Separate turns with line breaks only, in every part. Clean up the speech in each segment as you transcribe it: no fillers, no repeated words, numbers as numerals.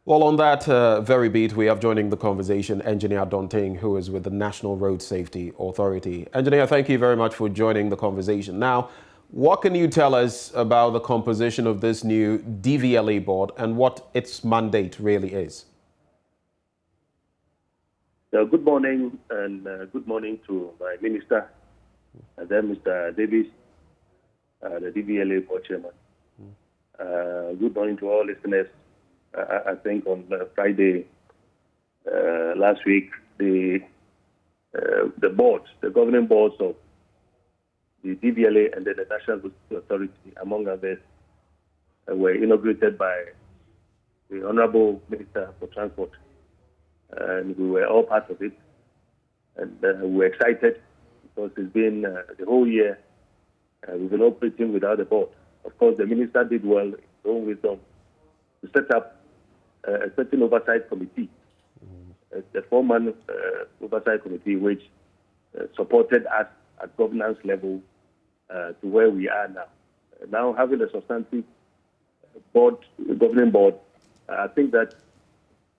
Well, on that very beat, we have joining the conversation Engineer Donting, who is with the National Road Safety Authority. Engineer, thank you very much for joining the conversation. Now, what can you tell us about the composition of this new DVLA board and what its mandate really is?
Good morning, and good morning to my minister, and then Mr. Davis, the DVLA board chairman. Good morning to all listeners. I think on Friday last week, the boards, the governing boards of the DVLA and then the National Road Safety Authority, among others, were inaugurated by the Honorable Minister for Transport. And we were all part of it. And we were excited because it's been the whole year we've been operating without a board. Of course, the minister did well in his own wisdom to set up a certain oversight committee, the four-man oversight committee, which supported us at governance level to where we are now. Now having a substantive board, governing board, I think that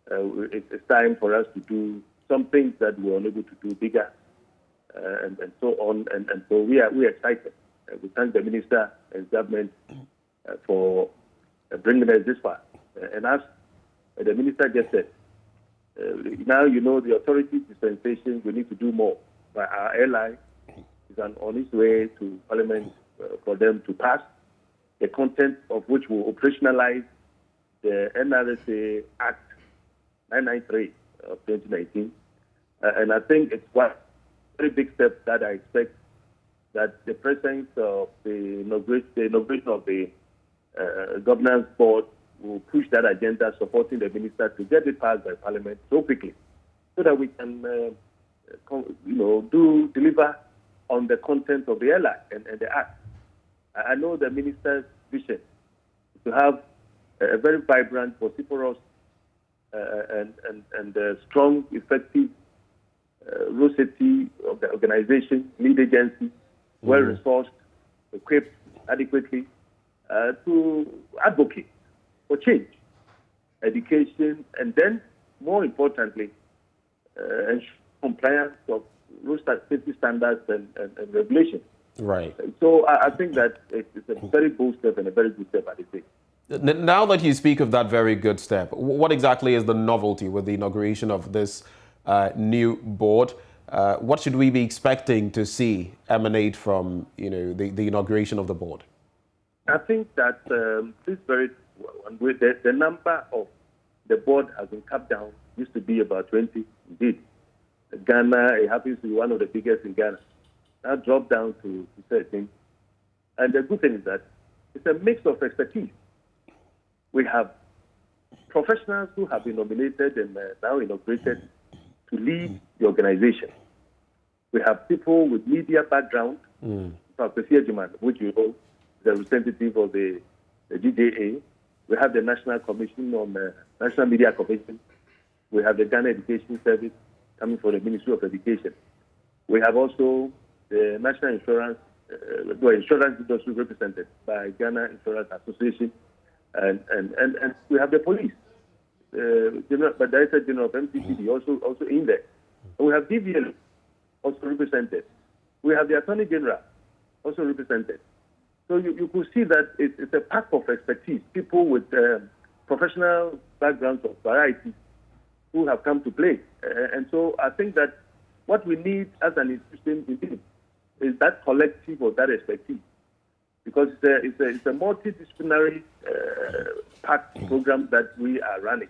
it's time for us to do some things that we were unable to do bigger, and so on. And so we are excited. We thank the minister and government for bringing us this far. And as the minister just said, now you know the authority dispensation, we need to do more. But our ally is on its way to Parliament for them to pass the content of which will operationalize the NRSA Act 993 of 2019. And I think it's one very big step that I expect that the presence of the inauguration of the governance board will push that agenda, supporting the minister to get it passed by Parliament so quickly, so that we can, deliver on the content of the LI and the Act. I know the minister's vision to have a very vibrant, vociferous, and strong, effective road safety of the organization, lead agency, well-resourced, equipped adequately to advocate for change, education, and then, more importantly, ensure compliance of road safety standards and regulations.
Right.
So I think that it's a very bold step and a very good step at the same.
Now that you speak of that very good step, what exactly is the novelty with the inauguration of this new board? What should we be expecting to see emanate from the inauguration of the board?
I think that the number of the board has been cut down. Used to be about 20. Indeed, Ghana, it happens to be one of the biggest in Ghana. Now dropped down to 13. And the good thing is that it's a mix of expertise. We have professionals who have been nominated and now inaugurated to lead the organization. We have people with media background, which you know, the representative of the GJA. We have the National Commission on National Media Commission. We have the Ghana Education Service coming from the Ministry of Education. We have also the National Insurance industry represented by Ghana Insurance Association, and we have the police. But Director General of MCCD also in there. And we have DVLA also represented. We have the Attorney General also represented. So you could see that it's a pack of expertise, people with professional backgrounds of variety who have come to play. And so I think that what we need as an institution is that collective or that expertise, because it's a multidisciplinary packed program that we are running.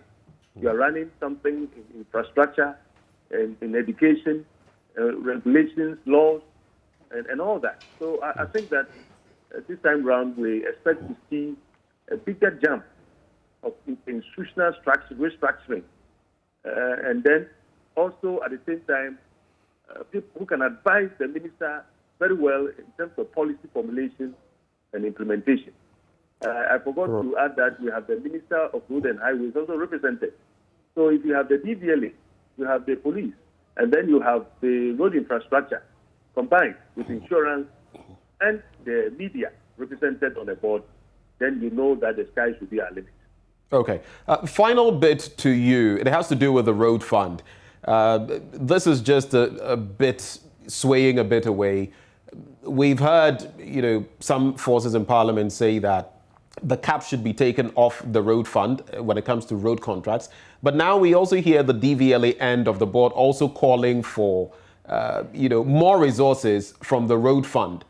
We are running something in infrastructure, in education, regulations, laws, and all that. So I think that this time round we expect to see a bigger jump of institutional restructuring, and then also at the same time people who can advise the minister very well in terms of policy formulation and implementation. I forgot to add that we have the Minister of Road and Highways also represented. So if you have the DVLA, you have the police, and then you have the road infrastructure combined with insurance and the media represented on the board, then you know that the sky should be our limit.
Okay. Final bit to you. It has to do with the road fund. This is just a bit swaying a bit away. We've heard, some forces in Parliament say that the cap should be taken off the road fund when it comes to road contracts. But now we also hear the DVLA end of the board also calling for, more resources from the road fund.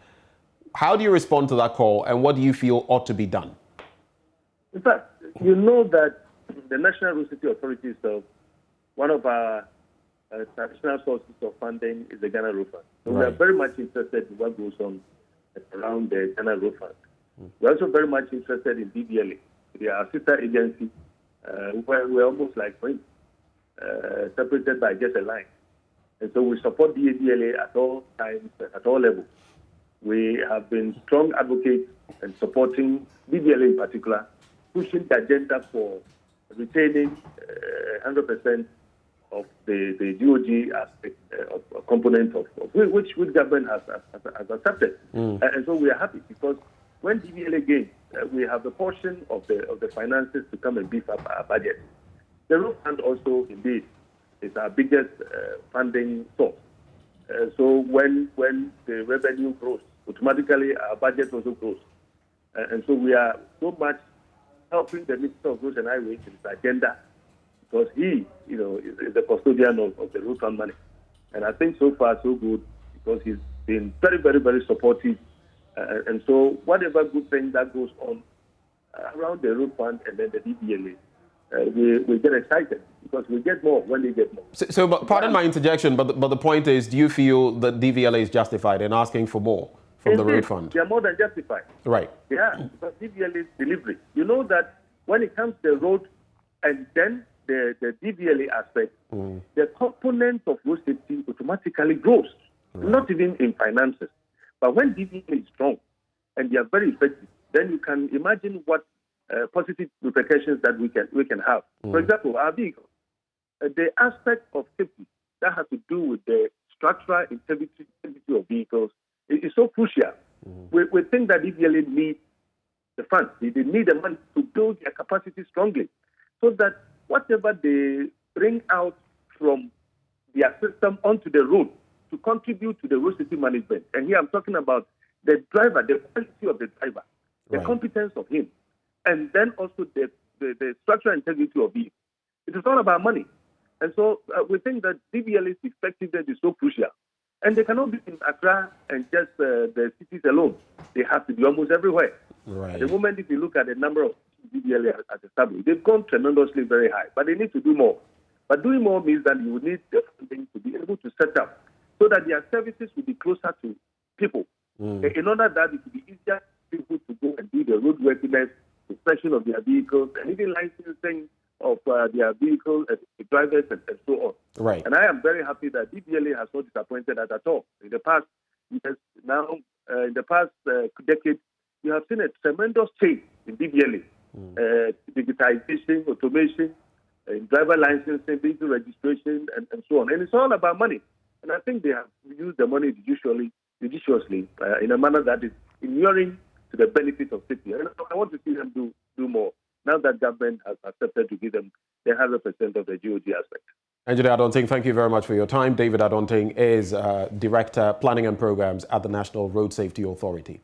How do you respond to that call, and what do you feel ought to be done?
In fact, you know that the National Road Safety Authority itself, one of our traditional sources of funding is the Ghana Road Fund. So we are very much interested in what goes on around the Ghana Road Fund. We're also very much interested in DVLA. They are a sister agency where we're almost like friends, separated by just a line. And so we support the DVLA at all times, at all levels. We have been strong advocates and supporting DVLA in particular, pushing the agenda for retaining 100% of the GOG aspect of component of which government has accepted. And so we are happy because when DVLA gains, we have a portion of the finances to come and beef up our budget. The road fund also, indeed, is our biggest funding source. So when the revenue grows, automatically our budget also grows. And so we are so much helping the Minister of Roads and Highways in his agenda because he, is the custodian of the road fund money. And I think so far so good because he's been very, very, very supportive. And so whatever good thing that goes on around the road fund and then the DVLA, we get excited because we get more when they get more.
So but pardon my interjection, but the point is, do you feel that DVLA is justified in asking for more from the road fund?
They are more than justified.
Right.
Yeah, because DVLA is delivery. You know that when it comes to the road and then the DVLA aspect, the component of road safety automatically grows, not even in finances. But when DVLA is strong and they are very effective, then you can imagine what positive repercussions that we can have. For example, our vehicles, the aspect of safety that has to do with the structural integrity of vehicles is so crucial. We think that DVLA needs the funds. They need the money to build their capacity strongly so that whatever they bring out from their system onto the road to contribute to the road safety management. And here I'm talking about the driver, the quality of the driver, the competence of him, and then also the structural integrity of him. It is all about money. And so we think that DVLA's effectiveness is so crucial. And they cannot be in Accra and just the cities alone. They have to be almost everywhere.
Right.
At the moment, if you look at the number of DVLA has established, they've gone tremendously very high, but they need to do more. But doing more means that you need the funding to be able to set up so that their services will be closer to people. In order that it will be easier for people to go and do the roadworthiness, inspection of their vehicles, and even licensing of their vehicles, drivers, and so on.
Right.
And I am very happy that DVLA has not disappointed us at all. In the past years, in the past decade, you have seen a tremendous change in DVLA. Digitization, automation, driver licensing, vehicle registration, and so on. And it's all about money. And I think they have used the money judiciously in a manner that is inuring to the benefit of safety. And I want to see them do more now that government has accepted to give them the 100% of the GOG aspect.
Engineer Adonting, thank you very much for your time. David Adonting is Director, Planning and Programs at the National Road Safety Authority.